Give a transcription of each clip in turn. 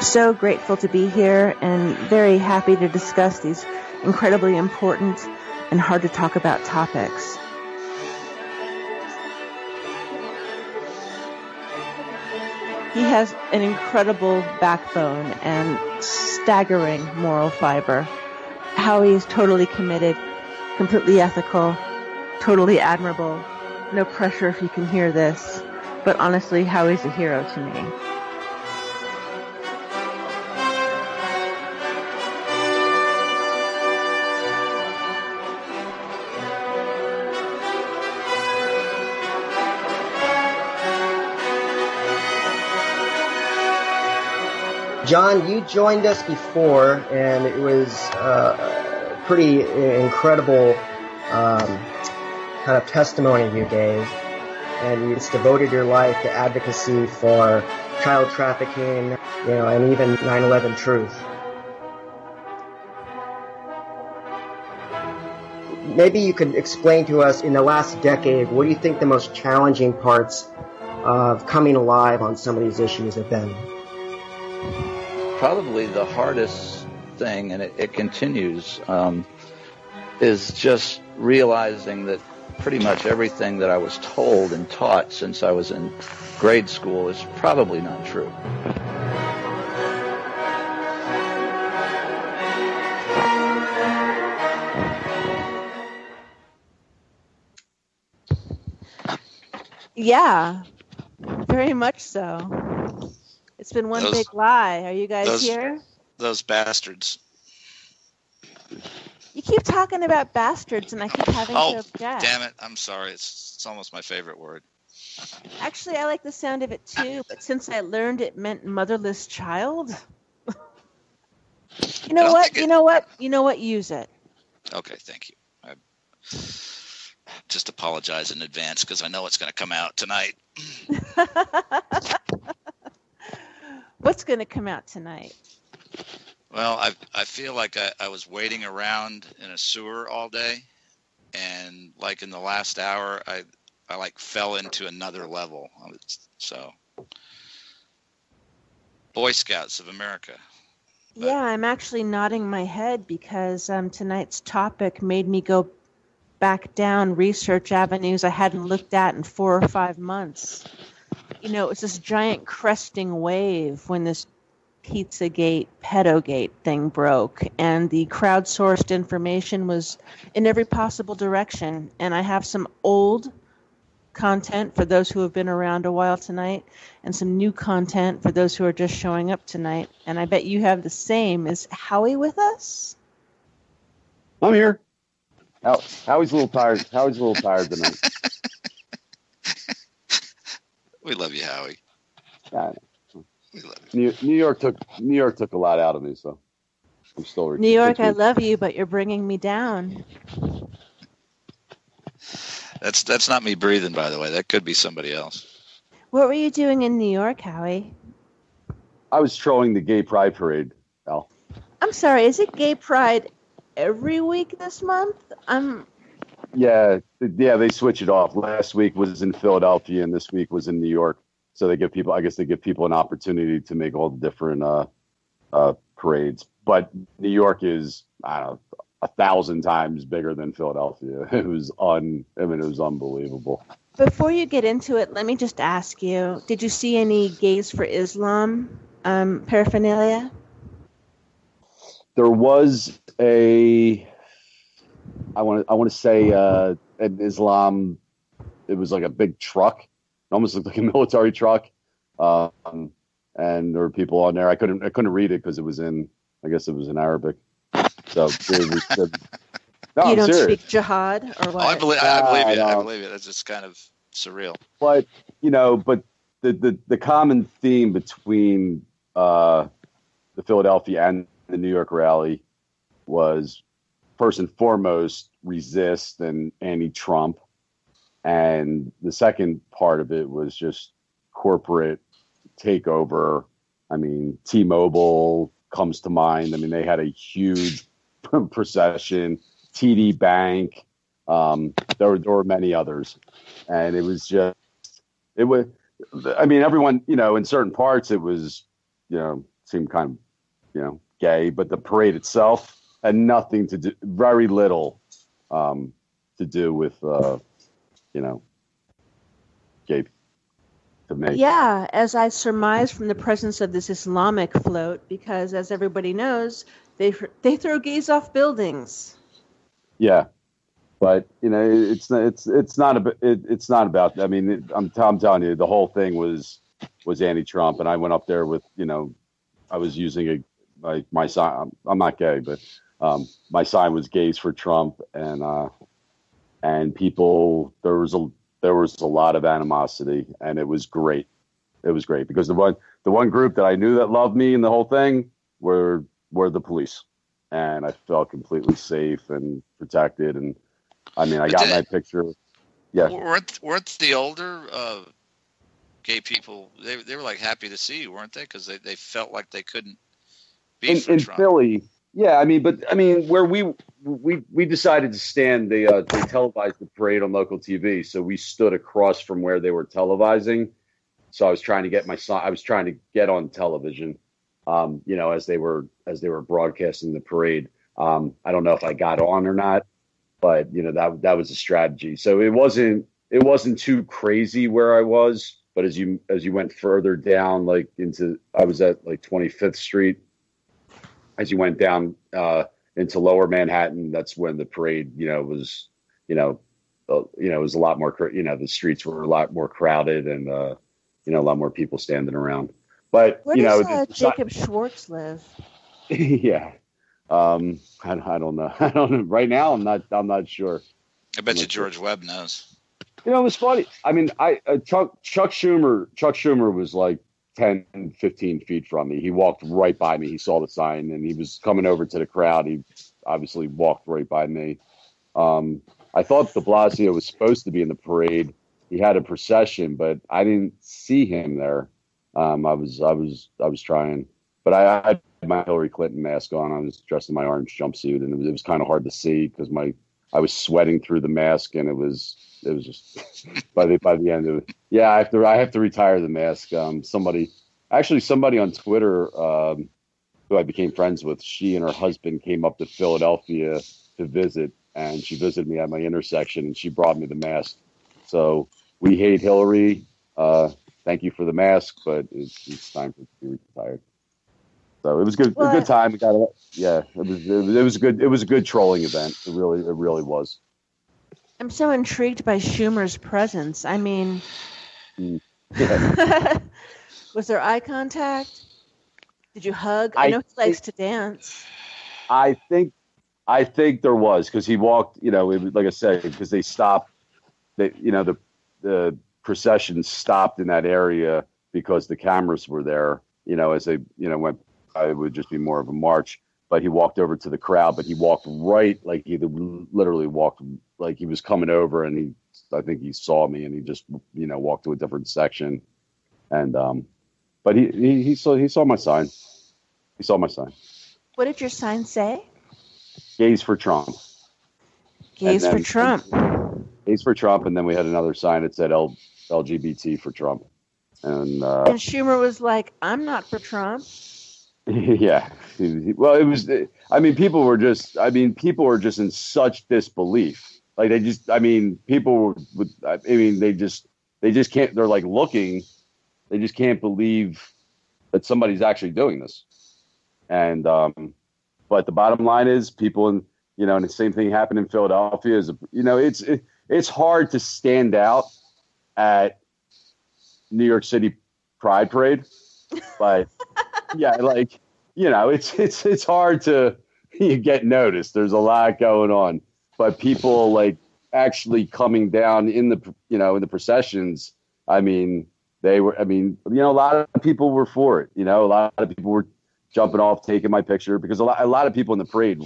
So grateful to be here and very happy to discuss these incredibly important and hard to talk about topics. He has an incredible backbone and staggering moral fiber. Howie is totally committed, completely ethical, totally admirable. No pressure if you can hear this, but honestly, Howie's a hero to me. John, you joined us before, and it was a pretty incredible kind of testimony you gave, and you just devoted your life to advocacy for child trafficking, and even 9/11 truth. Maybe you could explain to us, in the last decade, what do you think the most challenging parts of coming alive on some of these issues have been? Probably the hardest thing, and it continues, is just realizing that pretty much everything that I was told and taught since I was in grade school is probably not true. Yeah, very much so. It's been one big lie. Are you guys here? Those bastards. You keep talking about bastards, and I keep having to object. Damn it. I'm sorry. It's almost my favorite word. Actually, I like the sound of it, too, but since I learned it meant motherless child... You know what? Use it. Okay, thank you. I just apologize in advance because I know it's going to come out tonight. What's going to come out tonight? Well, I feel like I was waiting around in a sewer all day, and like in the last hour, I like fell into another level. So, Boy Scouts of America. But, yeah, I'm actually nodding my head because tonight's topic made me go back down research avenues I hadn't looked at in 4 or 5 months. It's this giant cresting wave when this Pizzagate, Pedogate thing broke, and the crowdsourced information was in every possible direction. And I have some old content for those who have been around a while tonight, and some new content for those who are just showing up tonight. And I bet you have the same. Is Howie with us? I'm here. Howie's a little tired. Howie's a little tired tonight. We love you, Howie. Yeah, we love you. New York took a lot out of me, so I'm still. New York, I love you, but you're bringing me down. That's not me breathing, by the way. That could be somebody else. What were you doing in New York, Howie? I was trolling the Gay Pride Parade, Al. I'm sorry, is it Gay Pride every week this month? Yeah, they switch it off. Last week was in Philadelphia, and this week was in New York. So they give people an opportunity to make all the different parades. But New York is, I don't know, 1,000 times bigger than Philadelphia. It was unbelievable. Before you get into it, let me just ask you: did you see any Gays for Islam paraphernalia? There was I want to say an Islam. It was like a big truck. It almost looked like a military truck. And there were people on there. I couldn't read it because it was in Arabic. So no, you I'm don't serious. speak jihad or what? Oh, I believe you. I believe you. That's just kind of surreal. But the common theme between the Philadelphia and the New York rally was, first and foremost, resist and anti-Trump. And the second part of it was just corporate takeover. I mean, T-Mobile comes to mind. I mean, they had a huge procession. TD Bank. There were many others. And everyone, in certain parts, it was, seemed kind of, gay, but the parade itself had nothing to do, very little to do with, gay to me. Yeah, as I surmise from the presence of this Islamic float, because as everybody knows, they throw gays off buildings. Yeah, but it's not about. I mean, I'm telling you, the whole thing was anti-Trump, and I went up there with I was using my sign. I'm not gay, but my sign was "Gays for Trump," and people there was a lot of animosity, and it was great. It was great because the one group that I knew that loved me and the whole thing were the police, and I felt completely safe and protected. And I mean, I got my picture. Yeah, weren't the older gay people? They were like happy to see you, weren't they? Because they felt like they couldn't be for Trump. In Philly. Yeah, I mean, where we decided to stand, they televised the parade on local TV, so we stood across from where they were televising. So I was trying to get on television, as they were broadcasting the parade. I don't know if I got on or not, but that was a strategy. So it wasn't too crazy where I was, but as you went further down, like I was at like 25th Street. As you went down into Lower Manhattan, that's when the parade, was a lot more, the streets were a lot more crowded and, a lot more people standing around. But, where does Jacob Schwartz live? Yeah. I don't know. I don't know. Right now, I'm not sure. I bet you George Webb knows. It was funny. I mean, Chuck Schumer was like 10, 15 feet from me. He walked right by me. He saw the sign and he was coming over to the crowd. He obviously walked right by me. I thought de Blasio was supposed to be in the parade. He had a procession, but I didn't see him there. I was trying, but I had my Hillary Clinton mask on. I was dressed in my orange jumpsuit, and it was kind of hard to see because I was sweating through the mask, and it was just by the end of it. Yeah, I have to retire the mask. Somebody on Twitter who I became friends with, she and her husband came up to Philadelphia to visit, and she visited me at my intersection, and she brought me the mask. So we hate Hillary. Thank you for the mask, but it's time for it to be retired. So it was good. A good time. It was a good trolling event. It really was. I'm so intrigued by Schumer's presence. I mean, Yeah. was there eye contact? Did you hug? I know he likes to dance. I think there was, because he walked. Like I said, because they stopped. The procession stopped in that area because the cameras were there. As they went. It would just be more of a march, but he walked over to the crowd, but he walked right, like he literally walked like he was coming over, and I think he saw me, and he just, walked to a different section. And, but he saw my sign. He saw my sign. What did your sign say? Gays for Trump. Gays for Trump. Gays for Trump. And then we had another sign that said LGBT for Trump. And Schumer was like, I'm not for Trump. Yeah. Well, it was, people were just in such disbelief. Like they just can't, they're like looking, they just can't believe that somebody's actually doing this. And, but the bottom line is people and the same thing happened in Philadelphia is, it's hard to stand out at New York City Pride Parade, but yeah, it's hard to get noticed. There's a lot going on, but people like actually coming down in the processions. A lot of people were for it. A lot of people were jumping off, taking my picture, because a lot of people in the parade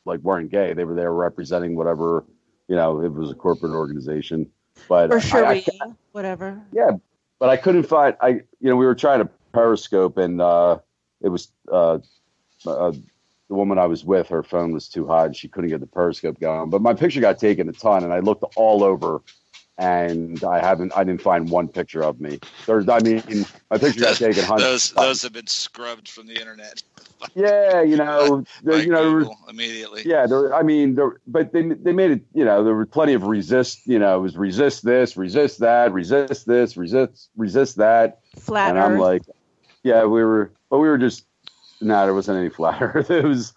weren't gay. They were there representing whatever, it was a corporate organization. But or sure, whatever. Yeah, but I couldn't find. We were trying to Periscope, and it was the woman I was with. Her phone was too hot, and she couldn't get the Periscope going. But my picture got taken a ton, and I looked all over and I didn't find one picture of me. My pictures got taken hundreds. Those have been scrubbed from the internet. Yeah, Google immediately. Yeah, but they made it. There were plenty of resist. It was resist this, resist that, resist this, resist that. Flat and Earth. I'm like, yeah, we were just there wasn't any flat Earth. It was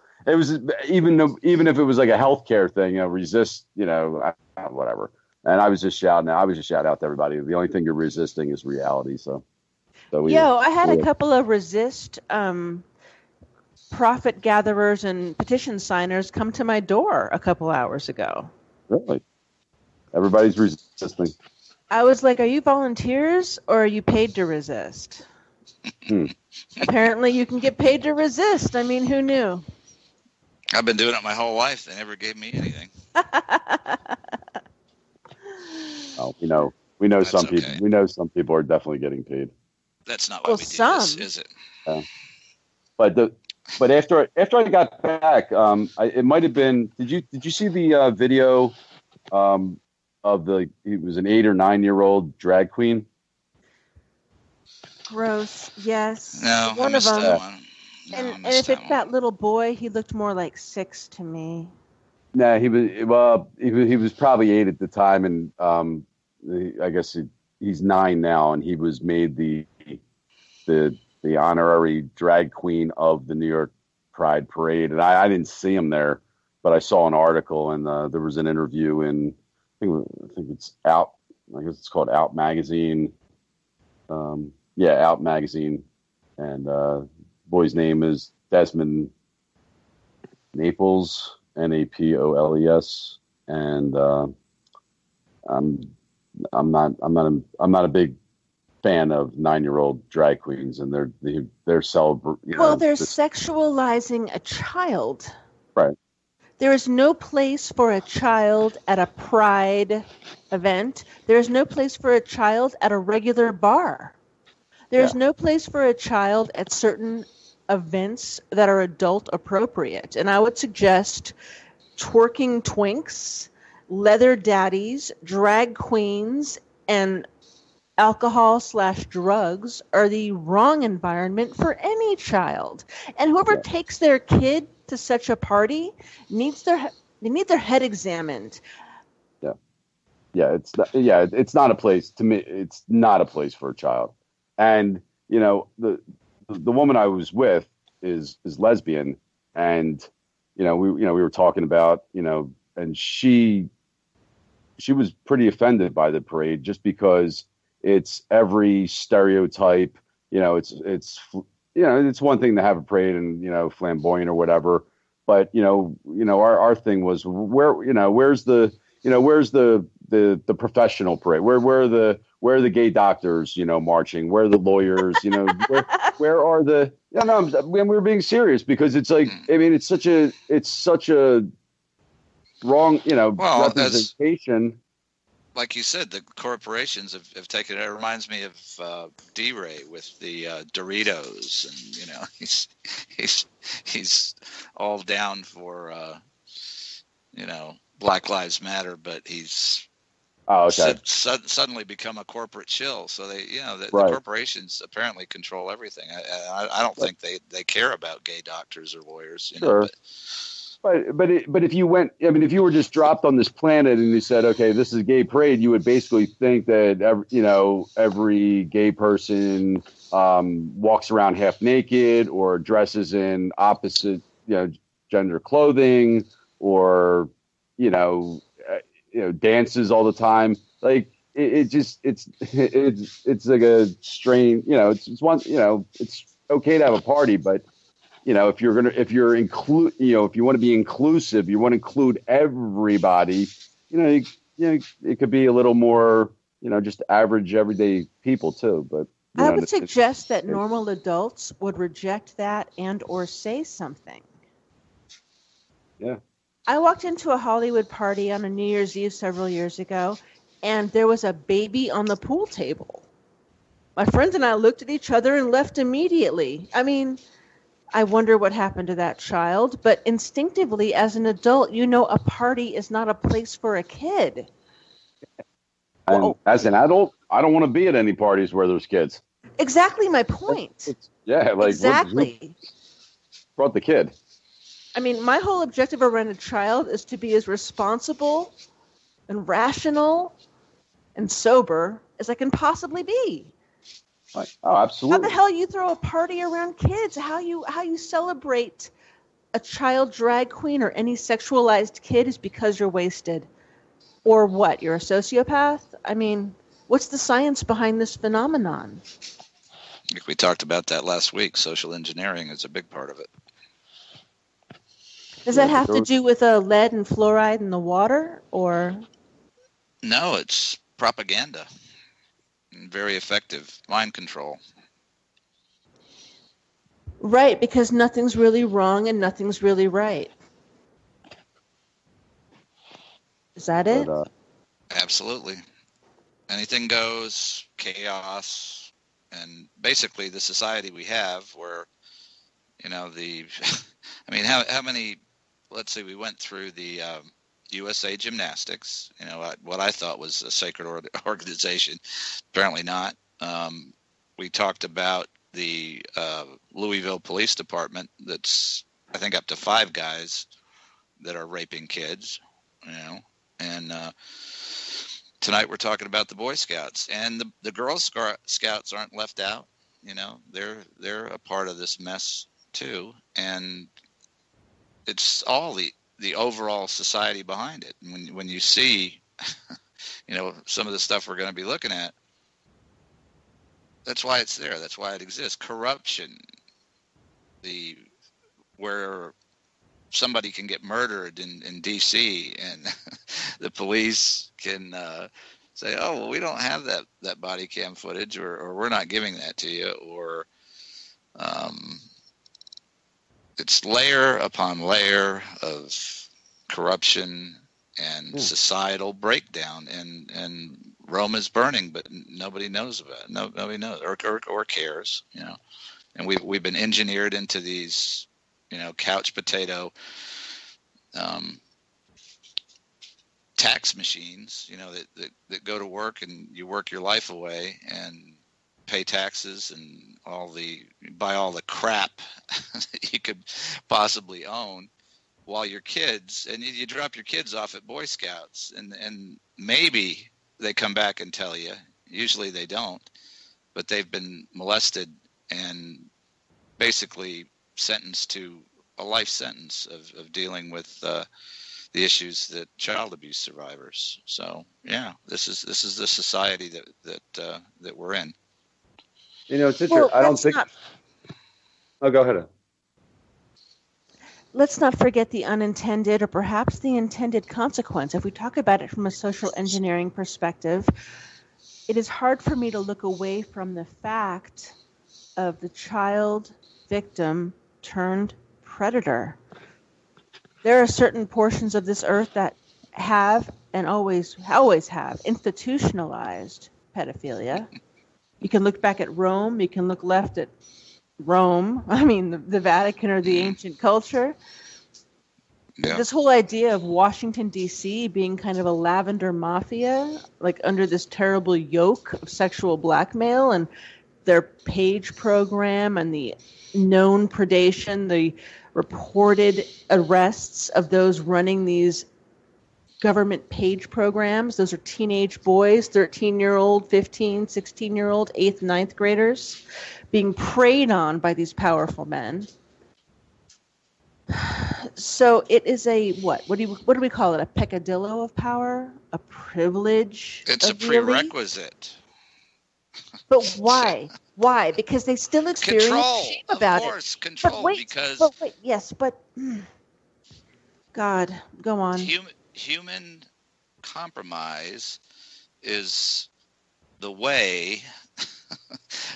even if it was like a healthcare thing, resist, whatever. And I was just shouting out to everybody. The only thing you're resisting is reality. So I had a couple of resist profit gatherers and petition signers come to my door a couple hours ago. Really? Everybody's resisting. I was like, are you volunteers or are you paid to resist? Apparently you can get paid to resist. I mean, who knew? I've been doing it my whole life. They never gave me anything. Oh, we know some people. We know some people are definitely getting paid. That's not why we do this, is it? But after I got back, it might have been. Did you see the video it was an 8 or 9 year old drag queen? Gross. Yes. No, one I missed of them. That one. No, and if it's that little boy, he looked more like 6 to me. No, he was probably 8 at the time, and I guess he's 9 now, and he was made the honorary drag queen of the New York Pride Parade. And I didn't see him there, but I saw an article, and there was an interview in I think it's Out. I guess it's called Out Magazine. Out Magazine, and boy's name is Desmond Naples, Napoles, and I'm not a big fan of 9-year-old drag queens, and they're celebrating. Well, they're sexualizing a child. Right. There is no place for a child at a pride event. There is no place for a child at a regular bar. There is no place for a child at certain events that are adult appropriate. And I would suggest twerking twinks, leather daddies, drag queens, and alcohol/drugs are the wrong environment for any child. And whoever takes their kid to such a party they need their head examined. It's not a place to me. It's not a place for a child. And the woman I was with is lesbian, and we were talking about and she was pretty offended by the parade just because it's every stereotype. It's one thing to have a parade and flamboyant or whatever, but our thing was where's the professional parade? Where are the gay doctors, marching? Where are the lawyers? Where are the? When we're being serious, because it's like, I mean, it's such a wrong, representation. Like you said, the corporations have taken it. It reminds me of D-Ray with the Doritos, and he's all down for Black Lives Matter, but he's suddenly become a corporate chill. So the corporations apparently control everything. I don't think they care about gay doctors or lawyers. But if you were just dropped on this planet and you said, okay, this is a gay parade, you would basically think that every gay person walks around half naked or dresses in opposite gender clothing, or dances all the time. Like it's like a strain. It's okay to have a party, but if you want to be inclusive, you want to include everybody, it could be a little more, just average everyday people too. But I would suggest that normal adults would reject that and or say something. Yeah. I walked into a Hollywood party on a New Year's Eve several years ago, and there was a baby on the pool table. My friends and I looked at each other and left immediately. I mean, I wonder what happened to that child, but instinctively as an adult, a party is not a place for a kid. And as an adult, I don't want to be at any parties where there's kids. Exactly my point. Yeah, like exactly. Who brought the kid? I mean, my whole objective around a child is to be as responsible and rational and sober as I can possibly be. Like, oh, absolutely. How the hell you throw a party around kids? How you celebrate a child drag queen or any sexualized kid is because you're wasted. Or what? You're a sociopath? I mean, what's the science behind this phenomenon? We talked about that last week. Social engineering is a big part of it. Does that have to do with lead and fluoride in the water, or? No, it's propaganda. Very effective mind control. Right, because nothing's really wrong and nothing's really right. Is that it? Absolutely. Anything goes, chaos, and basically the society we have where, I mean, how many, let's see, we went through the USA Gymnastics, what I thought was a sacred organization. Apparently not. We talked about the Louisville Police Department that's, I think, up to 5 guys that are raping kids, and tonight we're talking about the Boy Scouts, and the Girl Scouts aren't left out. They're a part of this mess too, and it's all the overall society behind it. And when you see, some of the stuff we're going to be looking at, that's why it's there. That's why it exists. Corruption, where somebody can get murdered in D.C. and the police can say, "Oh, well, we don't have that body cam footage, or we're not giving that to you," or it's layer upon layer of corruption and societal breakdown, and Rome is burning, but nobody knows about it. Nobody knows or cares, And we've been engineered into these, couch potato tax machines, that go to work and you work your life away and pay taxes and buy all the crap that you could possibly own, while your kids, and you drop your kids off at Boy Scouts, and maybe they come back and tell you. Usually they don't, but they've been molested and basically sentenced to a life sentence of dealing with the issues that child abuse survivors. So yeah, this is the society that we're in. It's interesting. Well, I don't think. Oh, go ahead. Let's not forget the unintended or perhaps the intended consequence. If we talk about it from a social engineering perspective, it is hard for me to look away from the fact of the child victim turned predator. There are certain portions of this earth that have and always have institutionalized pedophilia. You can look back at Rome. You can look left at Rome. I mean, the Vatican or the ancient culture. Yeah. This whole idea of Washington, D.C. being kind of a lavender mafia, like under this terrible yoke of sexual blackmail, and their page program and the known predation, the reported arrests of those running these government page programs. Those are teenage boys, 13-year-old, 15, 16-year-old, 8th, 9th graders being preyed on by these powerful men. So it is a what do we call it? A peccadillo of power? A privilege? It's a prerequisite. But why? Why? Because they still experience shame about it. Of course, control. God, go on. Human compromise is the way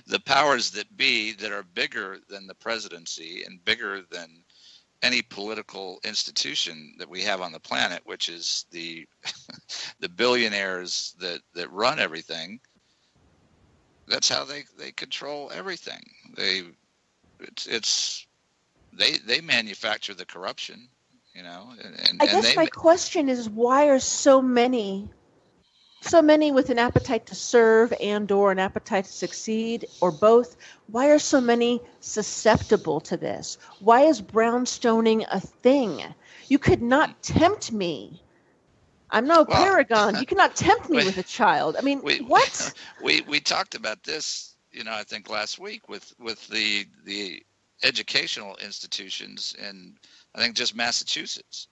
the powers that be, that are bigger than the presidency and bigger than any political institution that we have on the planet, which is the billionaires that run everything. That's how they control everything. They manufacture the corruption, And I guess my question is, why are so many so many with an appetite to serve and or an appetite to succeed, or both? Why are so many susceptible to this? Why is brownstoning a thing? You could not tempt me. I'm no Well, paragon. You cannot tempt me we, with a child. I mean, we what? we talked about this, I think last week with the educational institutions in, I think, just Massachusetts,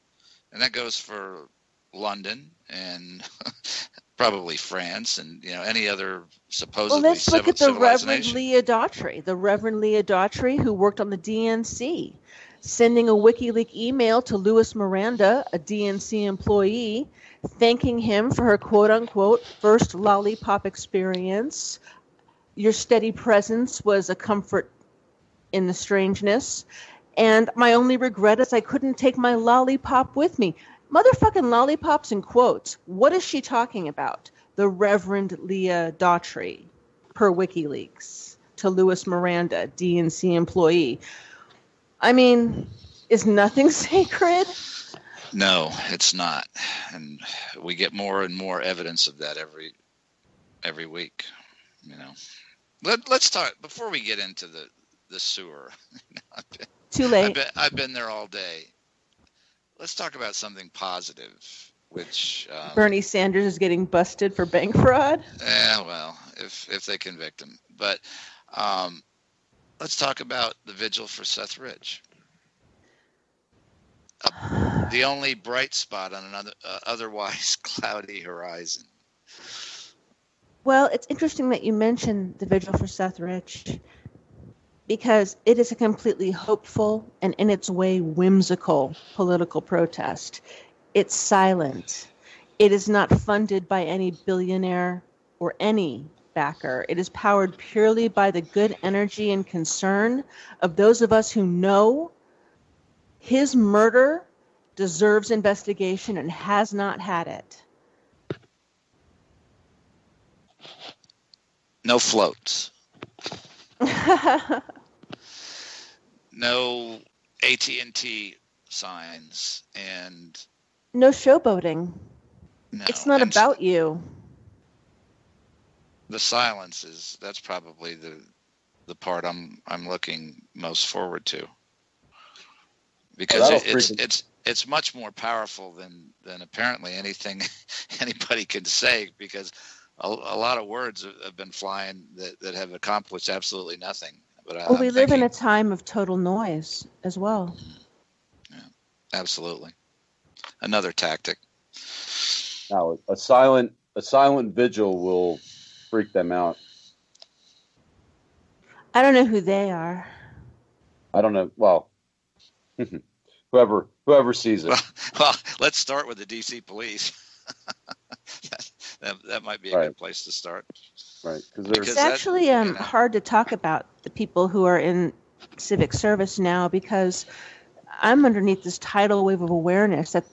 and that goes for London and probably France and any other Well, supposedly let's look at the civilized Reverend nation. Leah Daughtry. The Reverend Leah Daughtry, who worked on the DNC, sending a WikiLeaks email to Louis Miranda, a DNC employee, thanking him for her quote-unquote first lollipop experience. Your steady presence was a comfort in the strangeness. And my only regret is I couldn't take my lollipop with me. Motherfucking lollipops in quotes. What is she talking about? The Reverend Leah Daughtry, per WikiLeaks, to Louis Miranda, DNC employee. I mean, is nothing sacred? No, it's not, and we get more and more evidence of that every week. Let's talk before we get into the sewer. Too late. I've been there all day. Let's talk about something positive, which Bernie Sanders is getting busted for bank fraud. Well, if they convict him, but let's talk about the vigil for Seth Rich. The only bright spot on an otherwise cloudy horizon. Well, it's interesting that you mentioned the vigil for Seth Rich, because it is a completely hopeful and in its way whimsical political protest. It's silent. It is not funded by any billionaire or any backer. It is powered purely by the good energy and concern of those of us who know his murder deserves investigation and has not had it. No floats. No AT&T signs and no showboating. No, it's not about you. The silence that's probably the part I'm looking most forward to, because it's much more powerful than apparently anything anybody can say, because a lot of words have been flying that have accomplished absolutely nothing. But we live in a time of total noise as well. Yeah, absolutely. Another tactic. Now, a silent vigil will freak them out. I don't know who they are. I don't know. Well, whoever sees it. Well, let's start with the DC police. that might be a good place to start. Right. It's actually hard to talk about the people who are in civic service now, because I'm underneath this tidal wave of awareness that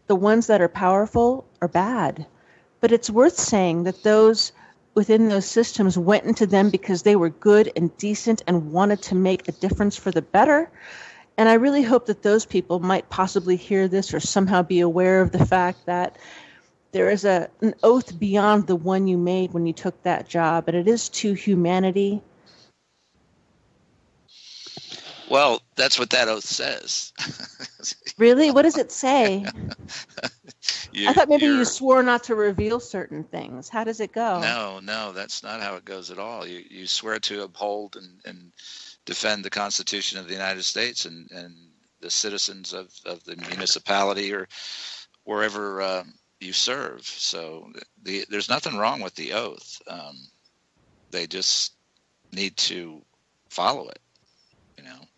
the ones that are powerful are bad. But it's worth saying that those within those systems went into them because they were good and decent and wanted to make a difference for the better. And I really hope that those people might possibly hear this or somehow be aware of the fact that there is an oath beyond the one you made when you took that job, and it is to humanity. Well, that's what that oath says. Really? What does it say? I thought maybe you swore not to reveal certain things. How does it go? No, that's not how it goes at all. You swear to uphold and defend the Constitution of the United States and the citizens of the municipality or wherever you serve. So there's nothing wrong with the oath. They just need to follow it.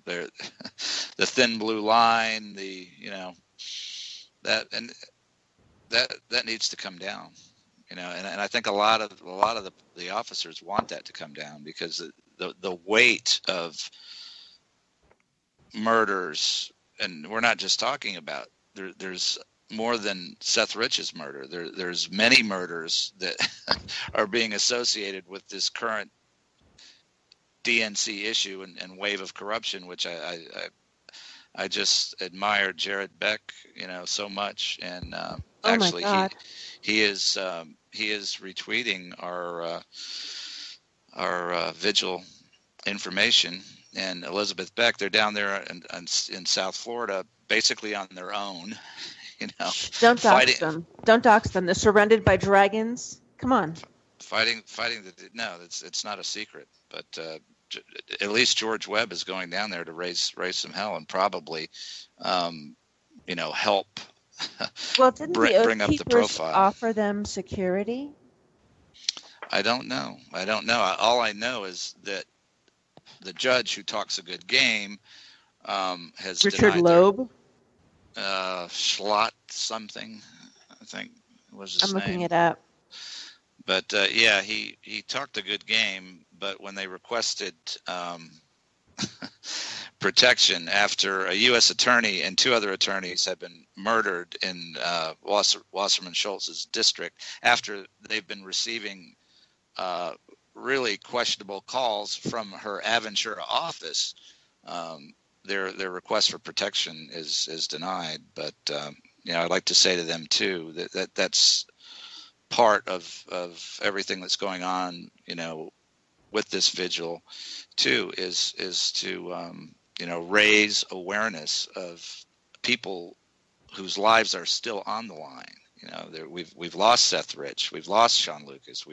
The thin blue line, that needs to come down. And I think a lot of the officers want that to come down, because the weight of murders, and we're not just talking about there's more than Seth Rich's murder. There's many murders that are being associated with this current DNC issue and wave of corruption, which I just admire Jared Beck, so much, and Oh actually my God. he is retweeting our vigil information. And Elizabeth Beck, they're down there in South Florida, basically on their own, Shh, don't dox them. Don't dox them. They're surrounded by dragons. Come on. Fighting. No, it's not a secret. But at least George Webb is going down there to raise some hell and probably, help. Well, didn't the Oath bring up the Keepers profile. offer them security? I don't know. All I know is that the judge who talks a good game has Richard denied Loeb. Schlott something, I think was his I'm looking name. it up. But he talked a good game. But when they requested protection after a U.S. attorney and two other attorneys had been murdered in Wasserman Schultz's district, after they've been receiving really questionable calls from her Aventura office, their request for protection is denied. But I'd like to say to them too that's part of everything that's going on, with this vigil too, is to raise awareness of people whose lives are still on the line. We've lost Seth Rich, we've lost Sean Lucas,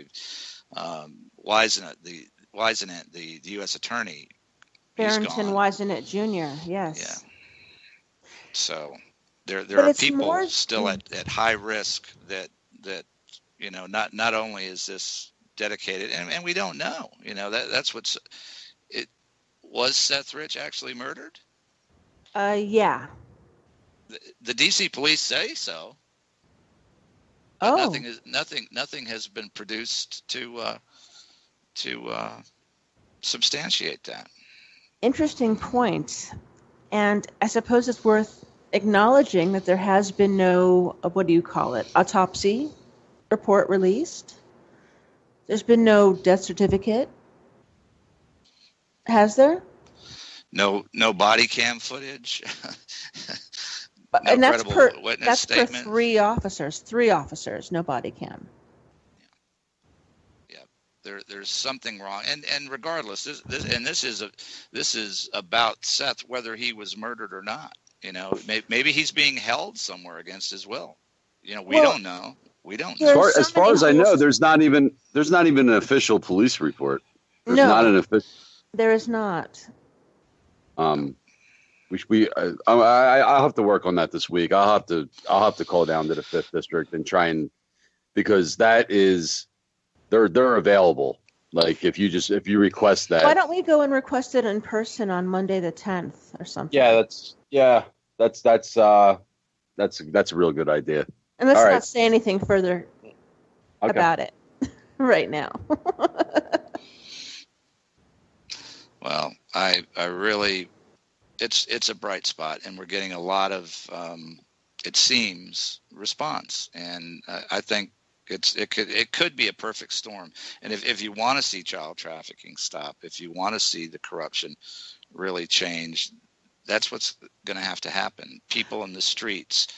Wisenet, the U.S. attorney, Barrington Wisenet Jr. Yes. Yeah. So there But are it's people more- still at high risk that not only is this dedicated, and we don't know, that's what's it. Was Seth Rich actually murdered? Yeah. The DC police say so. Oh. Nothing has been produced to substantiate that. Interesting point. And I suppose it's worth acknowledging that there has been no, what do you call it, autopsy report released. There's been no death certificate. Has there? No body cam footage. And that's per witness statement. three officers, no body cam. Yeah. There's something wrong, and regardless, this is about Seth, whether he was murdered or not. Maybe he's being held somewhere against his will. We don't know. We don't know. As far as I know, there's not even an official police report. There's not an official. There is not. I'll have to work on that this week. I'll have to call down to the 5th district and try and, because that is, they're available. Like if you request that. Why don't we go and request it in person on Monday the 10th or something? That's a real good idea. And let's All not right. say anything further about it right now. Well, I really, it's a bright spot, and we're getting a lot of, it seems, response, and I think it could be a perfect storm. And if you want to see child trafficking stop, if you want to see the corruption really change, that's what's going to have to happen. People in the streets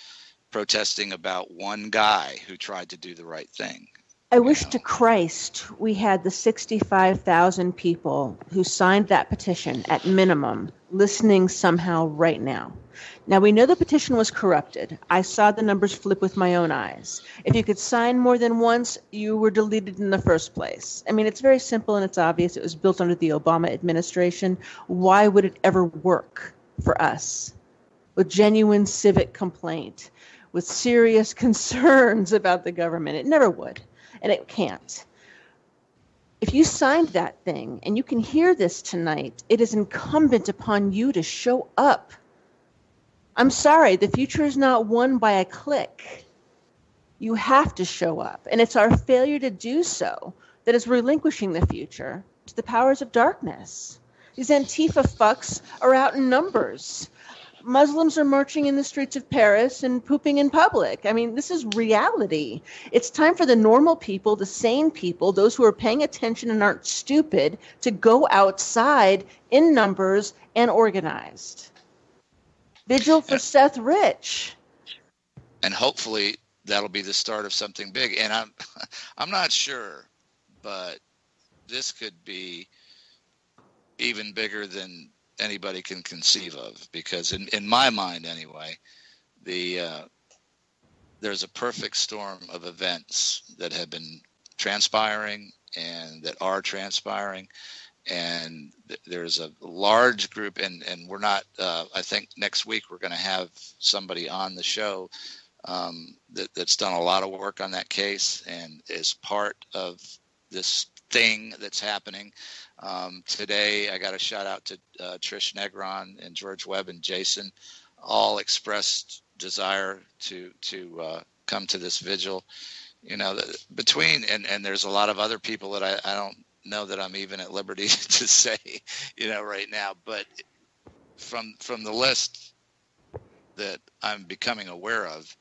protesting about one guy who tried to do the right thing. I wish to Christ we had the 65,000 people who signed that petition at minimum listening somehow right now. Now, we know the petition was corrupted. I saw the numbers flip with my own eyes. If you could sign more than once, you were deleted in the first place. I mean, it's very simple and it's obvious. It was built under the Obama administration. Why would it ever work for us? With genuine civic complaint, with serious concerns about the government. It never would. And it can't. If you signed that thing and you can hear this tonight, it is incumbent upon you to show up. I'm sorry, the future is not won by a click. You have to show up. And it's our failure to do so that is relinquishing the future to the powers of darkness. These Antifa fucks are out in numbers. Muslims are marching in the streets of Paris and pooping in public. I mean, this is reality. It's time for the normal people, the sane people, those who are paying attention and aren't stupid, to go outside in numbers and organized. Vigil for Seth Rich. And hopefully that'll be the start of something big. And I'm not sure, but this could be even bigger than anybody can conceive of, because in my mind anyway, there's a perfect storm of events that have been transpiring and that are transpiring, and there's a large group, and we're not I think next week we're going to have somebody on the show that's done a lot of work on that case and is part of this thing that's happening. Today I got a shout out to Trish Negron and George Webb and Jason, all expressed desire to come to this vigil. You know, between and there's a lot of other people that I don't know that I'm even at liberty to say, you know, right now, but from the list that I'm becoming aware of,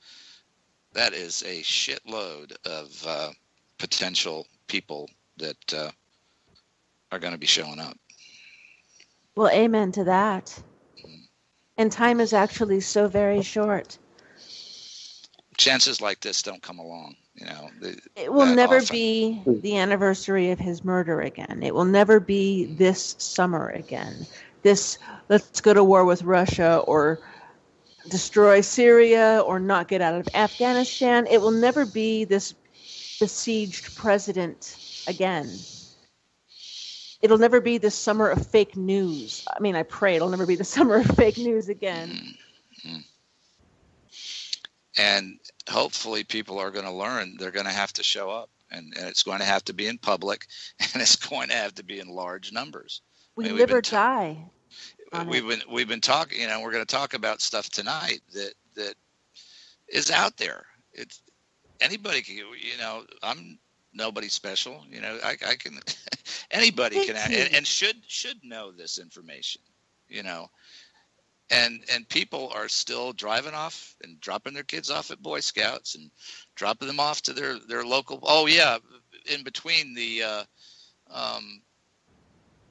that is a shitload of potential people that are going to be showing up. Well, amen to that. And time is actually so very short. Chances like this don't come along, you know. It will never be the anniversary of his murder again. It will never be this summer again. This, let's go to war with Russia or destroy Syria or not get out of Afghanistan. It will never be this besieged president again. It'll never be the summer of fake news. I mean, I pray it'll never be the summer of fake news again. Mm-hmm. And hopefully people are going to learn they're going to have to show up, and it's going to have to be in public, and it's going to have to be in large numbers. We live or die. We've been talking, you know, we're going to talk about stuff tonight that is out there. It's anybody can, you know, I'm nobody special, you know, I can, anybody can and should know this information, you know. And people are still driving off and dropping their kids off at Boy Scouts and dropping them off to their local. Oh yeah, in between the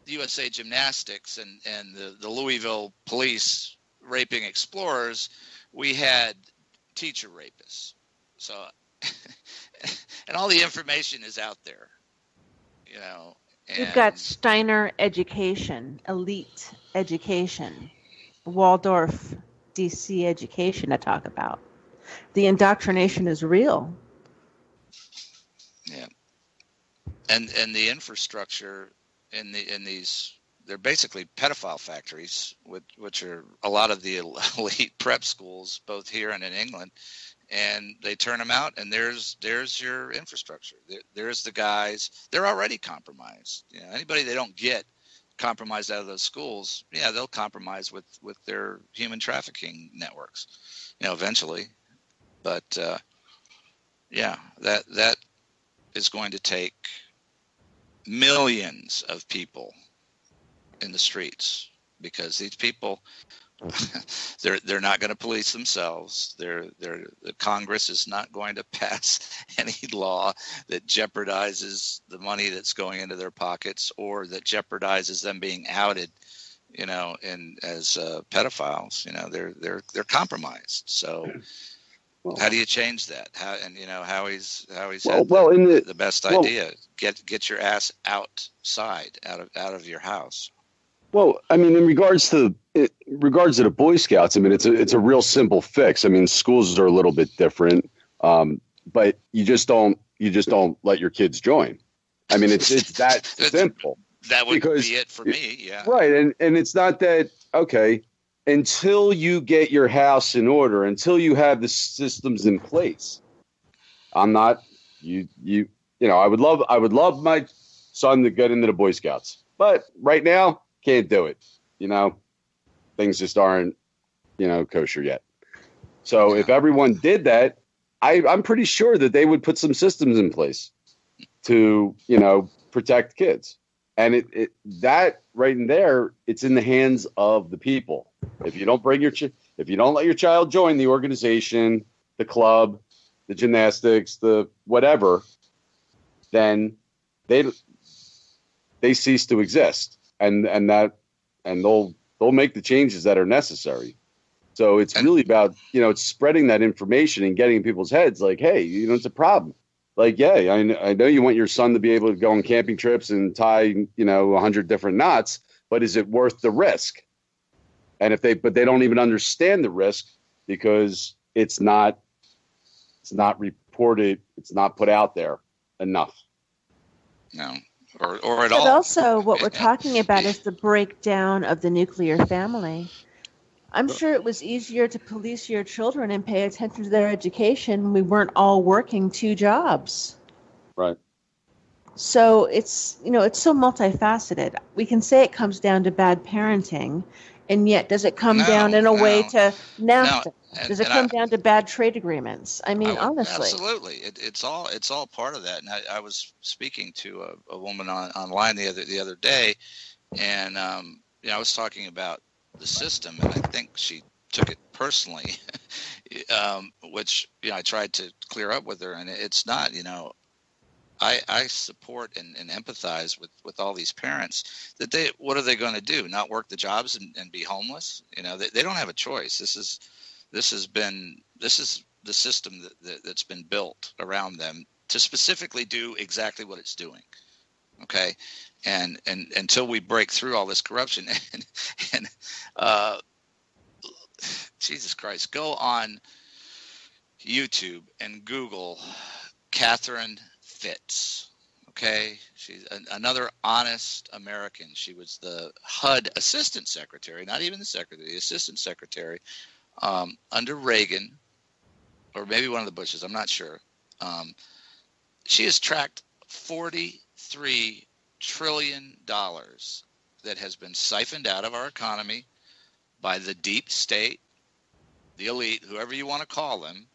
USA Gymnastics and the Louisville police raping explorers, we had teacher rapists. So, and all the information is out there, you know. We've got Steiner education, elite education. Waldorf, DC education to talk about. The indoctrination is real. Yeah, and the infrastructure in these, they're basically pedophile factories, which are a lot of the elite prep schools, both here and in England, and they turn them out, and there's your infrastructure. There's the guys. They're already compromised. You know, anybody they don't get compromised out of those schools, yeah, they'll compromise with their human trafficking networks, you know, eventually. But yeah, that is going to take millions of people in the streets, because these people, they're not going to police themselves. The Congress is not going to pass any law that jeopardizes the money that's going into their pockets, or that jeopardizes them being outed, you know, as pedophiles. You know, they're compromised. So how do you change that? Howie's had the best idea. Get your ass outside, out of your house. Well, I mean, in regards to the Boy Scouts, I mean, it's a real simple fix. I mean, schools are a little bit different, but you just don't let your kids join. I mean, it's that simple. That would be it for me, yeah. Right, and it's not that, okay, until you get your house in order, until you have the systems in place. I'm not you know, I would love my son to get into the Boy Scouts, but right now can't do it. You know, things just aren't, you know, kosher yet. So if everyone did that, I'm pretty sure that they would put some systems in place to, you know, protect kids. And that right in there, it's in the hands of the people. If you don't if you don't let your child join the organization, the club, the gymnastics, the whatever, then they cease to exist. And they'll make the changes that are necessary. So it's really about, it's spreading that information and getting in people's heads like, hey, it's a problem. Like, yeah, I know you want your son to be able to go on camping trips and tie, 100 different knots, but is it worth the risk? And but they don't even understand the risk because it's not reported, it's not put out there enough. No, or at but all. But also what we're talking about is the breakdown of the nuclear family. I'm sure it was easier to police your children and pay attention to their education when we weren't all working 2 jobs. Right. So it's, it's so multifaceted. We can say it comes down to bad parenting, and yet does it come down in a way to NAFTA? Does it come down to bad trade agreements? I mean, honestly. Absolutely. It's all part of that. And I was speaking to a woman online the other day, and I was talking about the system, and I think she took it personally, which I tried to clear up with her, and it's not. I support and empathize with all these parents that what are they going to do? Not work the jobs and be homeless? They don't have a choice. This is the system that's been built around them to specifically do exactly what it's doing. Okay. And until we break through all this corruption and Jesus Christ, go on YouTube and Google Catherine Fitz. Okay. She's another honest American. She was the HUD assistant secretary, not even the secretary, the assistant secretary under Reagan, or maybe one of the Bushes. I'm not sure. She has tracked $43 trillion that has been siphoned out of our economy by the deep state, the elite, whoever you want to call them.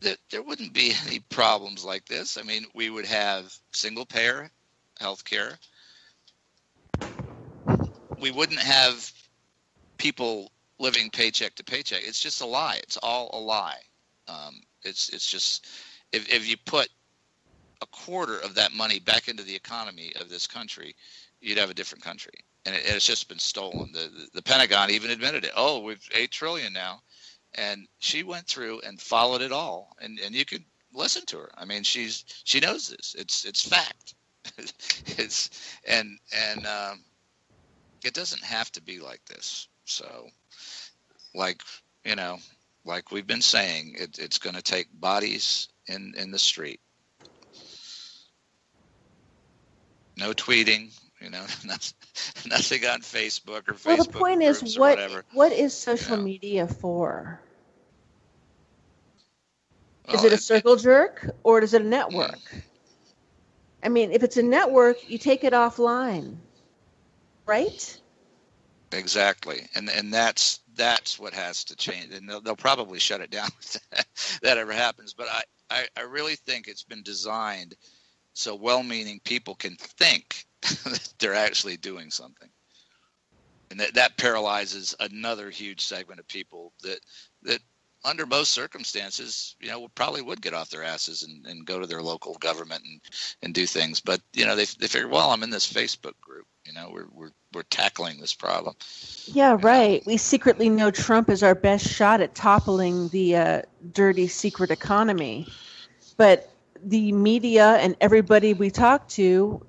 That there wouldn't be any problems like this. I mean, we would have single payer health care. We wouldn't have people living paycheck to paycheck. It's just a lie. It's all a lie. It's just if you put a quarter of that money back into the economy of this country, you'd have a different country. And it's just been stolen. The Pentagon even admitted it. Oh, we've $8 trillion now. And she went through and followed it all. And you could listen to her. I mean, she knows this. It's fact. And it doesn't have to be like this. So, like we've been saying, it's going to take bodies in the street. No tweeting, nothing on Facebook or Facebook. Well, the point is, what is social media for? Is it a circle jerk, or is it a network? I mean, if it's a network, you take it offline, right? Exactly, and that's what has to change, and they'll probably shut it down if that ever happens. But I really think it's been designed so well-meaning people can think that they're actually doing something, and that paralyzes another huge segment of people that under most circumstances, probably would get off their asses and go to their local government and do things. But they figure, well, I'm in this Facebook group. We're tackling this problem. Yeah, right. We secretly know Trump is our best shot at toppling the dirty secret economy, but the media and everybody we talk to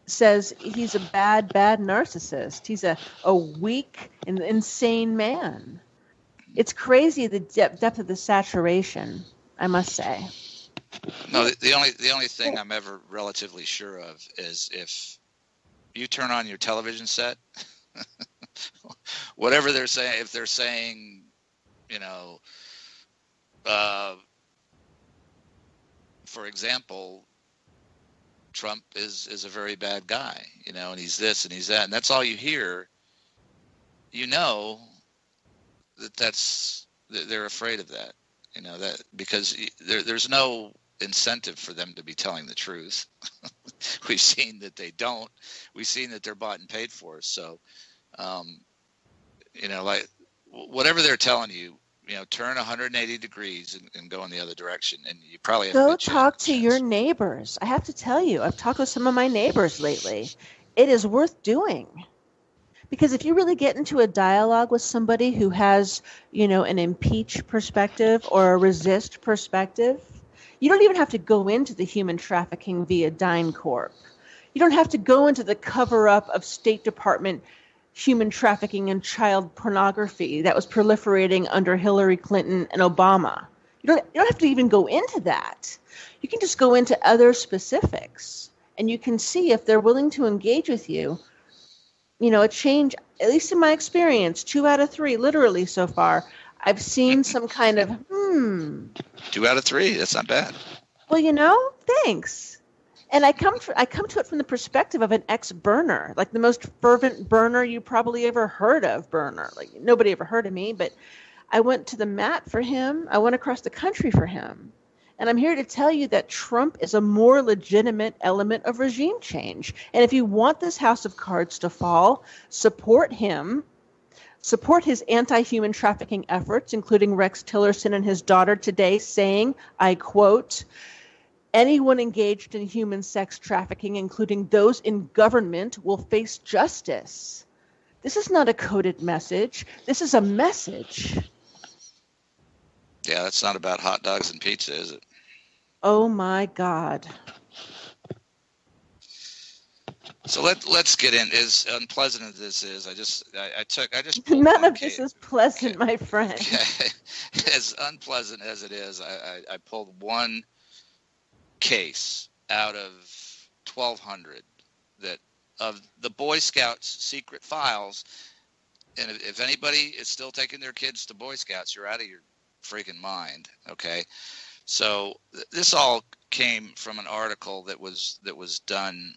says he's a bad narcissist. He's a weak and insane man. It's crazy the depth of the saturation, I must say. No, the only thing I'm ever relatively sure of is if you turn on your television set, whatever they're saying, if they're saying, for example, Trump is a very bad guy, and he's this and he's that, and that's all you hear, they're afraid of that, that because there's no incentive for them to be telling the truth. We've seen that they don't. We've seen that they're bought and paid for. So, like whatever they're telling you, turn 180 degrees and go in the other direction, and you probably have go talk to your neighbors. I have to tell you, I've talked with some of my neighbors lately. It is worth doing. Because if you really get into a dialogue with somebody who has, an impeach perspective or a resist perspective, you don't even have to go into the human trafficking via DynCorp. You don't have to go into the cover-up of State Department human trafficking and child pornography that was proliferating under Hillary Clinton and Obama. You don't have to even go into that. You can just go into other specifics, and you can see if they're willing to engage with you. A change, at least in my experience, 2 out of 3, literally so far, I've seen some kind of, 2 out of 3, that's not bad. Well, thanks. And I come to it from the perspective of an ex-burner, like the most fervent burner you probably ever heard of burner. Like nobody ever heard of me, but I went to the mat for him. I went across the country for him. And I'm here to tell you that Trump is a more legitimate element of regime change. And if you want this house of cards to fall, support him. Support his anti-human trafficking efforts, including Rex Tillerson and his daughter today saying, I quote, anyone engaged in human sex trafficking, including those in government, will face justice. This is not a coded message. This is a message. Yeah, that's not about hot dogs and pizza, is it? Oh my God. So let's get in. As unpleasant as this is, I just none of this is pleasant, my friend. Okay. As unpleasant as it is, I pulled one case out of 1,200 that of the Boy Scouts secret files. And if anybody is still taking their kids to Boy Scouts, you're out of your freaking mind. Okay. So this all came from an article that was done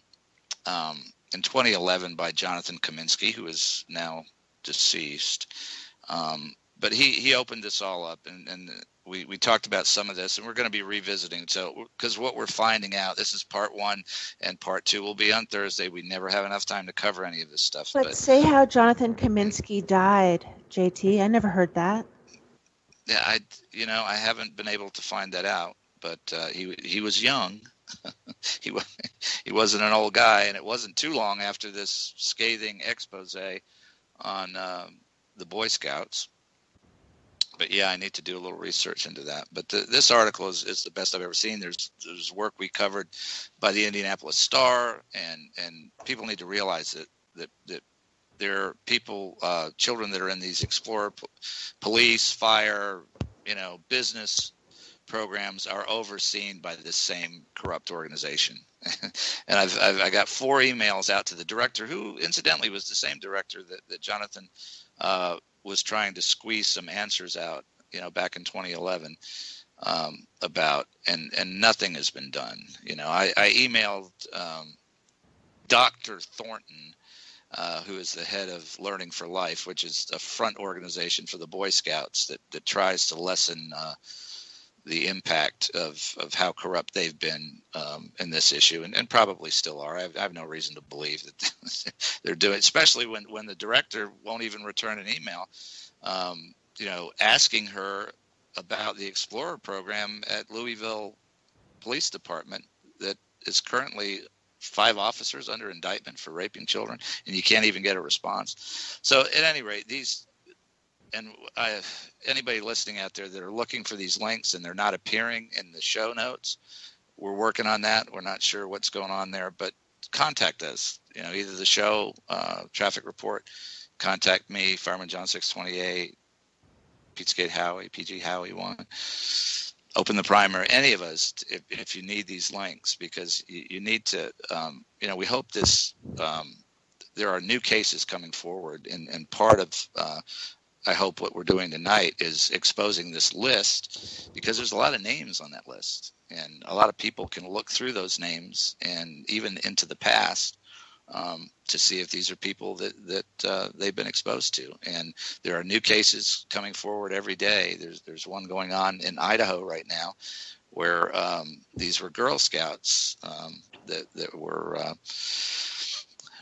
in 2011 by Jonathan Kaminsky, who is now deceased. But he opened this all up, and we talked about some of this, and we're going to be revisiting. So, because what we're finding out, this is part 1, and part 2 will be on Thursday. We never have enough time to cover any of this stuff. But say how Jonathan Kaminsky died, JT. I never heard that. Yeah, I haven't been able to find that out, but he was young. he wasn't an old guy, and it wasn't too long after this scathing expose on the Boy Scouts. But yeah, I need to do a little research into that. But this article is the best I've ever seen. There's work we covered by the Indianapolis Star, and people need to realize that there are people, children that are in these Explorer, police, fire, business programs are overseen by this same corrupt organization. And I got 4 emails out to the director, who incidentally was the same director that Jonathan was trying to squeeze some answers out, back in 2011 about, and nothing has been done. I emailed Dr. Thornton, who is the head of Learning for Life, which is a front organization for the Boy Scouts that tries to lessen the impact of how corrupt they've been in this issue, and probably still are. I have no reason to believe that they're doing, especially when the director won't even return an email, asking her about the Explorer program at Louisville Police Department that is currently 5 officers under indictment for raping children, and you can't even get a response. So at any rate, anybody listening out there that are looking for these links and they're not appearing in the show notes, we're working on that. We're not sure what's going on there, but contact us. Either the show, Traffic Report, contact me, Fireman John 628, Pizzagate Howie, PG Howie 1, Open the Primer, any of us, if you need these links, because you need to, we hope this, there are new cases coming forward, and part of, I hope what we're doing tonight is exposing this list, because there's a lot of names on that list, and a lot of people can look through those names and even into the past to see if these are people that they've been exposed to. And there are new cases coming forward every day. There's one going on in Idaho right now where these were Girl Scouts that were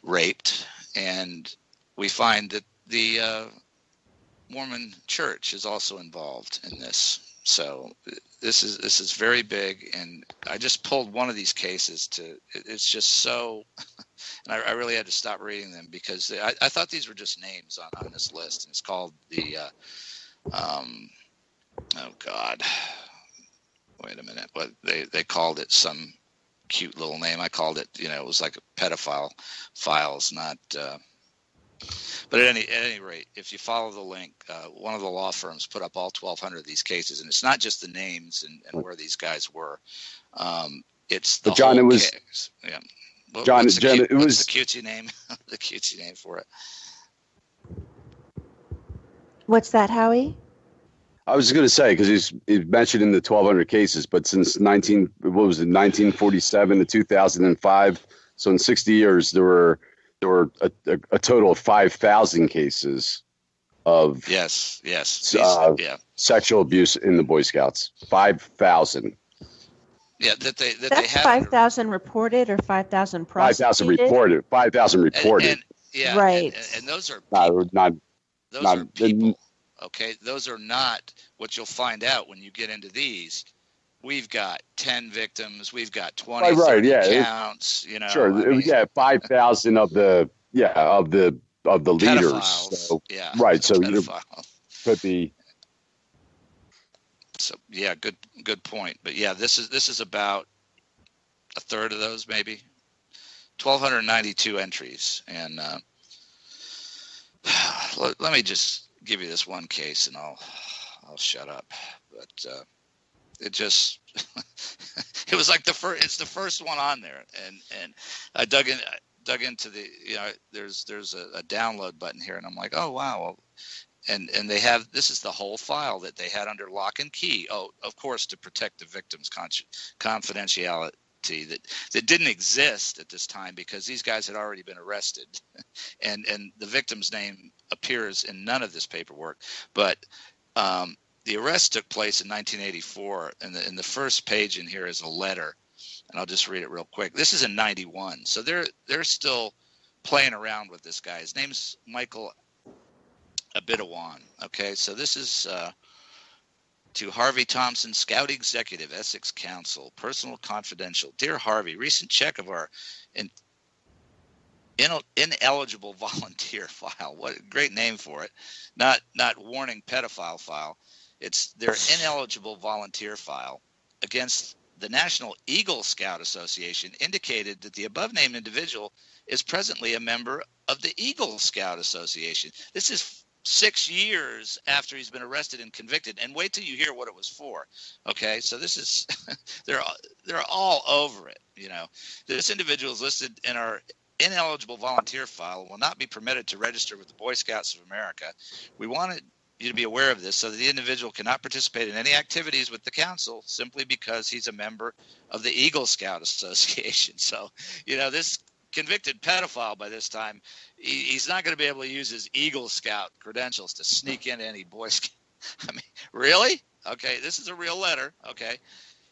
raped, and we find that the Mormon Church is also involved in this. So this is very big, and I just pulled one of these cases it's just so, and I really had to stop reading them because I thought these were just names on this list, and it's called the, oh God, wait a minute, what they called it some cute little name. I called it, it was like a pedophile files, not, but at any rate, if you follow the link, one of the law firms put up all 1,200 of these cases, and it's not just the names and where these guys were. It's the John, whole it was, case. Yeah. John, What's was the cutesy name? The cutesy name for it. What's that, Howie? I was going to say, because he's mentioned in the 1,200 cases, but since 1947 to 2005, so in 60 years, there were a total of 5,000 cases of sexual abuse in the Boy Scouts. 5,000. Yeah, that they That's had 5,000 reported or 5,000 prosecuted? 5,000 reported. And, yeah, right. And those are people. Those not are people. Okay, those are not what you'll find out when you get into these. We've got 10 victims. We've got 20, 30 counts. Sure, 5,000 of the leaders. So, yeah, right. So could be. So yeah, good point. But yeah, this is about a third of those, maybe 1,292 entries. And let me just give you this one case, and I'll shut up. But it just it was like it's the first one on there, and I dug into the there's a download button here, and I'm like, oh wow. Well, and they have, this is the whole file that they had under lock and key. Oh, of course, to protect the victim's confidentiality that didn't exist at this time because these guys had already been arrested, and the victim's name appears in none of this paperwork. But the arrest took place in 1984, and in the first page in here is a letter, and I'll just read it real quick. This is in 91, so they're still playing around with this guy. His name's Michael Abidawan. Okay, so this is to Harvey Thompson, Scout Executive, Essex Council, personal confidential. Dear Harvey, recent check of our ineligible volunteer file. What a great name for it. Not warning pedophile file. It's their ineligible volunteer file against the National Eagle Scout Association indicated that the above named individual is presently a member of the Eagle Scout Association. This is 6 years after he's been arrested and convicted, and wait till you hear what it was for. Okay, so this is they're all over it. This individual is listed in our ineligible volunteer file and will not be permitted to register with the Boy Scouts of America. We wanted you to be aware of this so that the individual cannot participate in any activities with the council simply because he's a member of the Eagle Scout Association. So, this convicted pedophile by this time, he's not going to be able to use his Eagle Scout credentials to sneak into any Boy Scout. I mean, really? Okay, this is a real letter. Okay.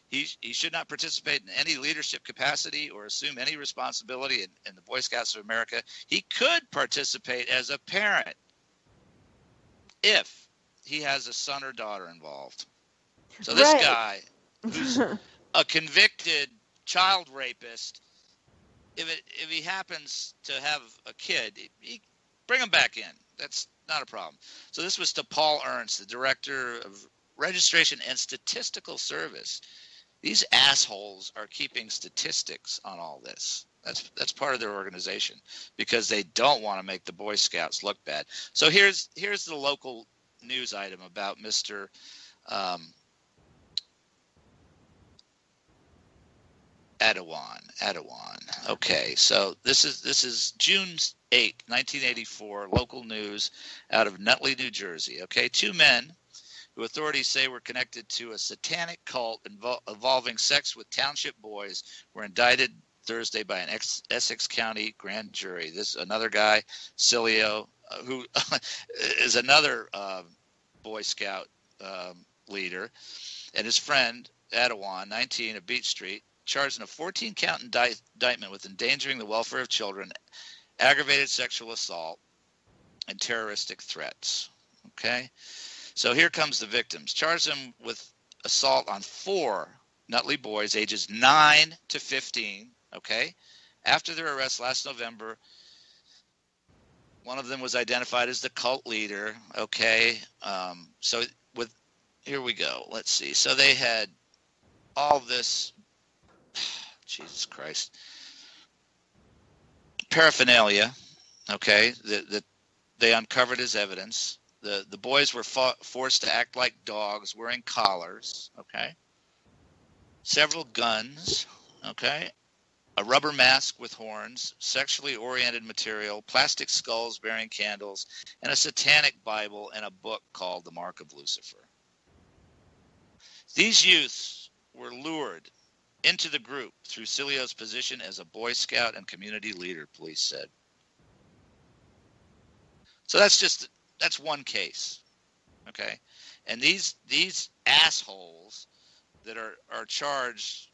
He should not participate in any leadership capacity or assume any responsibility in the Boy Scouts of America. He could participate as a parent if he has a son or daughter involved. So this guy, who's a convicted child rapist, if he happens to have a kid, he bring him back in. That's not a problem. So this was to Paul Ernst, the Director of Registration and Statistical Service. These assholes are keeping statistics on all this. That's part of their organization because they don't want to make the Boy Scouts look bad. So here's the local news item about Mr. Abidawan. Okay, so this is June 8, 1984, local news out of Nutley, New Jersey. Okay, two men who authorities say were connected to a satanic cult involving sex with township boys were indicted Thursday by an Essex County grand jury. This another guy, Cilio, who is another Boy Scout leader, and his friend Abidawan, 19, of Beach Street, charged in a 14-count indictment with endangering the welfare of children, aggravated sexual assault, and terroristic threats. Okay, so here comes the victims. Charged them with assault on 4 Nutley boys ages 9 to 15, okay? After their arrest last November, one of them was identified as the cult leader, okay? Here we go. Let's see. So they had all this, Jesus Christ, paraphernalia, okay, that they uncovered as evidence. The boys were forced to act like dogs, wearing collars, okay? Several guns, okay? A rubber mask with horns, sexually oriented material, plastic skulls bearing candles, and a satanic Bible and a book called The Mark of Lucifer. These youths were lured into the group through Cilio's position as a Boy Scout and community leader, police said. So that's one case, okay? And these assholes that are charged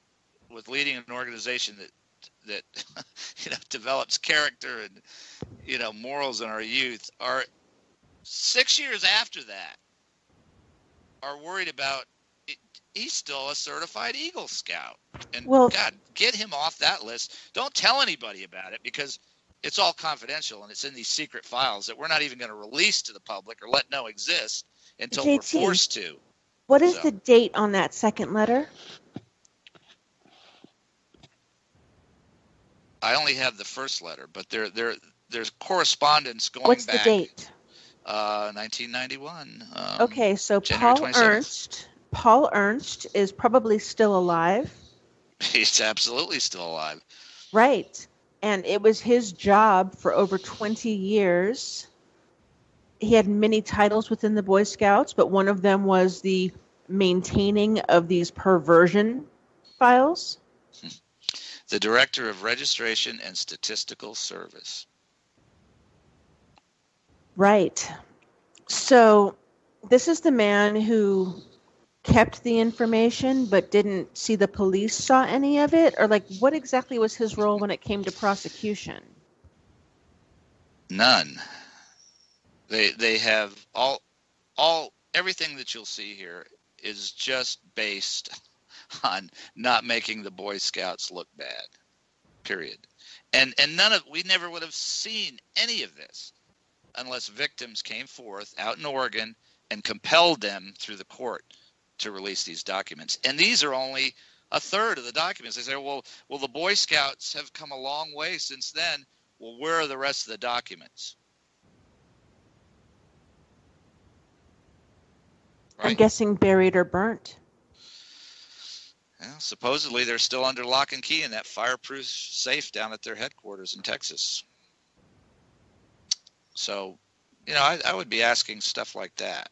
with leading an organization that develops character and morals in our youth are 6 years after that are worried about he's still a certified Eagle Scout. And God, get him off that list. Don't tell anybody about it because it's all confidential and it's in these secret files that we're not even going to release to the public or let know exist until we're forced to. What is the date on that second letter? I only have the first letter, but there's correspondence going back. What's the date? 1991. Okay, so January Paul Ernst is probably still alive. He's absolutely still alive. Right. And it was his job for over 20 years. He had many titles within the Boy Scouts, but one of them was the maintaining of these perversion files. The Director of Registration and Statistical Service. Right. So this is the man who kept the information but didn't see the police saw any of it? Or what exactly was his role when it came to prosecution? None. They have everything that you'll see here is just based on not making the Boy Scouts look bad. Period. And we never would have seen any of this unless victims came forth out in Oregon and compelled them through the court to release these documents. And these are only a third of the documents. They say, well, the Boy Scouts have come a long way since then. Well, where are the rest of the documents? Right. I'm guessing buried or burnt. Well, supposedly they're still under lock and key in that fireproof safe down at their headquarters in Texas. So, I would be asking stuff like that,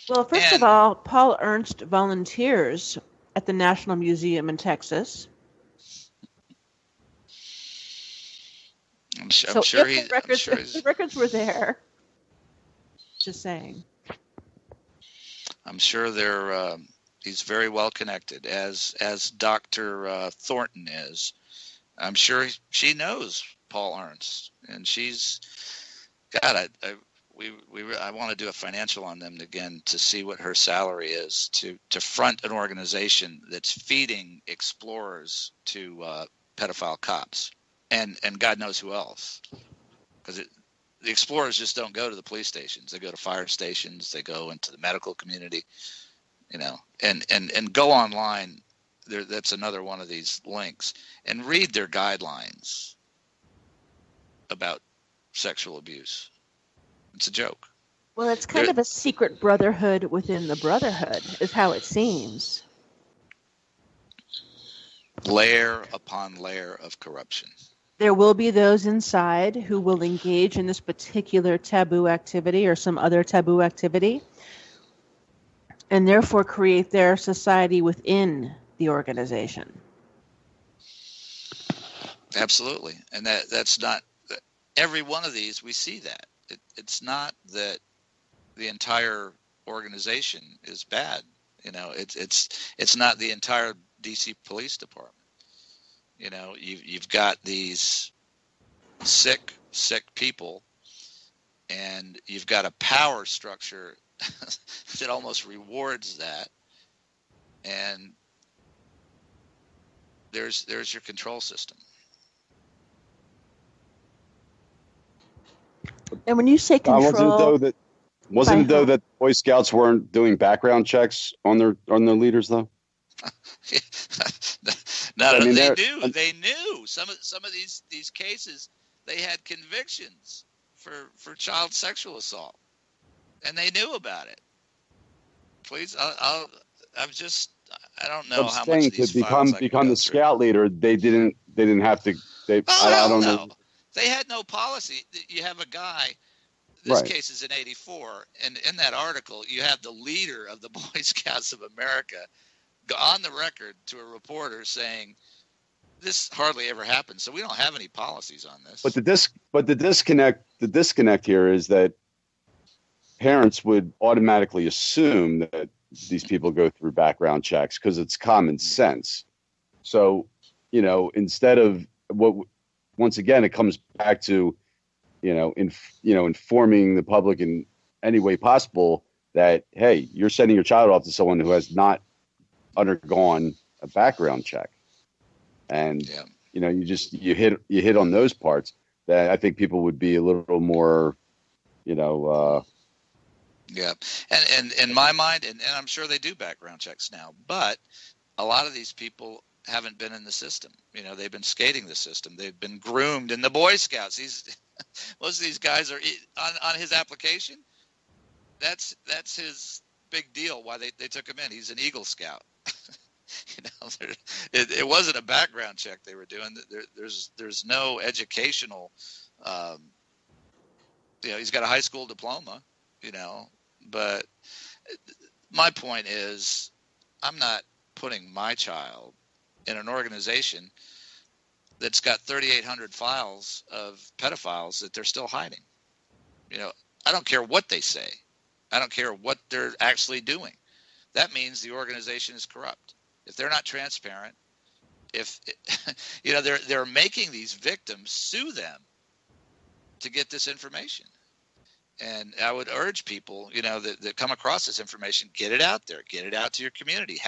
Well, first of all, Paul Ernst volunteers at the National Museum in Texas. I'm sure the records were there. Just saying. I'm sure he's very well connected, as Dr. Thornton is. I'm sure she knows Paul Ernst, and she's God. I want to do a financial on them again to see what her salary is to front an organization that's feeding explorers to pedophile cops and God knows who else, because the explorers just don't go to the police stations. They go to fire stations. They go into the medical community, and go online. That's another one of these links, and read their guidelines about sexual abuse. It's a joke. Well, it's kind of a secret brotherhood within the brotherhood, is how it seems. Layer upon layer of corruption. There will be those inside who will engage in this particular taboo activity or some other taboo activity, and therefore create their society within the organization. Absolutely. And that's not every one of these. We see that. It's not that the entire organization is bad. It's not the entire DC Police Department. You've got these sick people, and you've got a power structure that almost rewards that. And there's your control system. And when you say control, wasn't it though that Boy Scouts weren't doing background checks on their leaders though? No, I mean, they do. They knew some of these cases. They had convictions for child sexual assault, and they knew about it. Please, I don't know how much of these to become the scout leader. They didn't have to. I don't know. They had no policy. You have a guy. This case is in '84, and in that article, you have the leader of the Boy Scouts of America go on the record to a reporter saying, "This hardly ever happens, so we don't have any policies on this." But the disconnect here is that parents would automatically assume that these people go through background checks because it's common sense. So, instead of once again, it comes back to, informing the public in any way possible that, hey, you're sending your child off to someone who has not undergone a background check. And, you hit on those parts that I think people would be a little more, Yeah. And in my mind, and I'm sure they do background checks now, but a lot of these people haven't been in the system. They've been skating the system. They've been groomed in the Boy Scouts. Most of these guys are on his application. That's his big deal. Why they took him in. He's an Eagle Scout. It wasn't a background check they were doing. There's no educational. He's got a high school diploma. But my point is, I'm not putting my child in an organization that's got 3,800 files of pedophiles that they're still hiding. I don't care what they say. I don't care what they're actually doing. That means the organization is corrupt. If they're not transparent, if they're making these victims sue them to get this information. And I would urge people, that come across this information, get it out there, get it out to your community.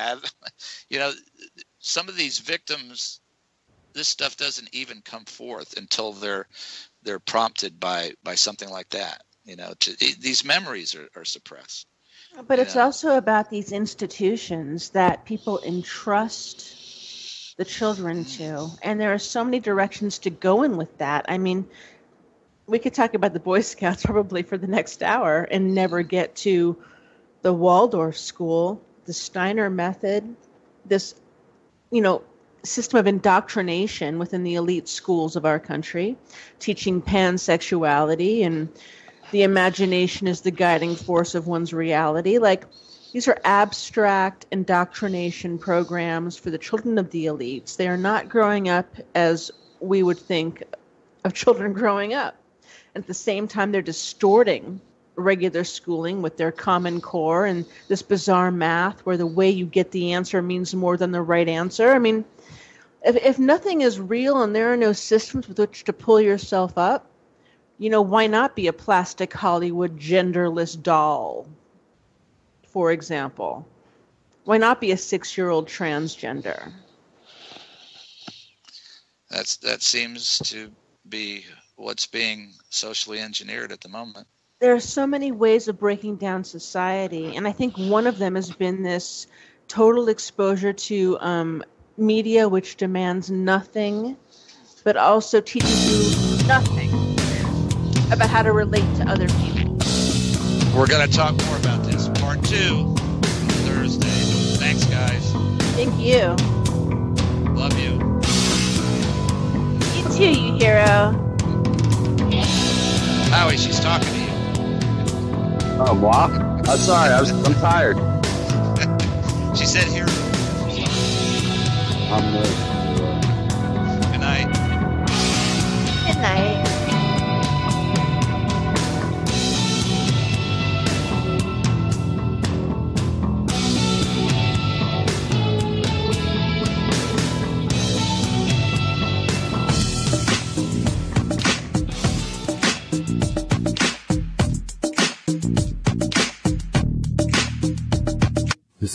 Some of these victims, this stuff doesn't even come forth until they're prompted by something like that. These memories are suppressed. But it's also about these institutions that people entrust the children to, and there are so many directions to go in with that. I mean, we could talk about the Boy Scouts probably for the next hour and never get to the Waldorf school, the Steiner method, this, system of indoctrination within the elite schools of our country, teaching pansexuality and the imagination is the guiding force of one's reality. Like, these are abstract indoctrination programs for the children of the elites. They are not growing up as we would think of children growing up. At the same time, they're distorting regular schooling with their Common Core and this bizarre math where the way you get the answer means more than the right answer. I mean, if nothing is real and there are no systems with which to pull yourself up, why not be a plastic Hollywood genderless doll, for example? Why not be a 6-year-old transgender? That seems to be what's being socially engineered at the moment. There are so many ways of breaking down society, and I think one of them has been this total exposure to media which demands nothing, but also teaches you nothing about how to relate to other people. We're going to talk more about this. Part 2, Thursday. Thanks, guys. Thank you. Love you. You too, you hero. Howie, she's talking to you. Oh, moi? I'm sorry. I'm tired. She said hero. Good night. Good night.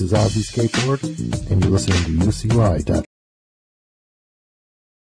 This is Ozzy Skateboard, and you're listening to UCY.com.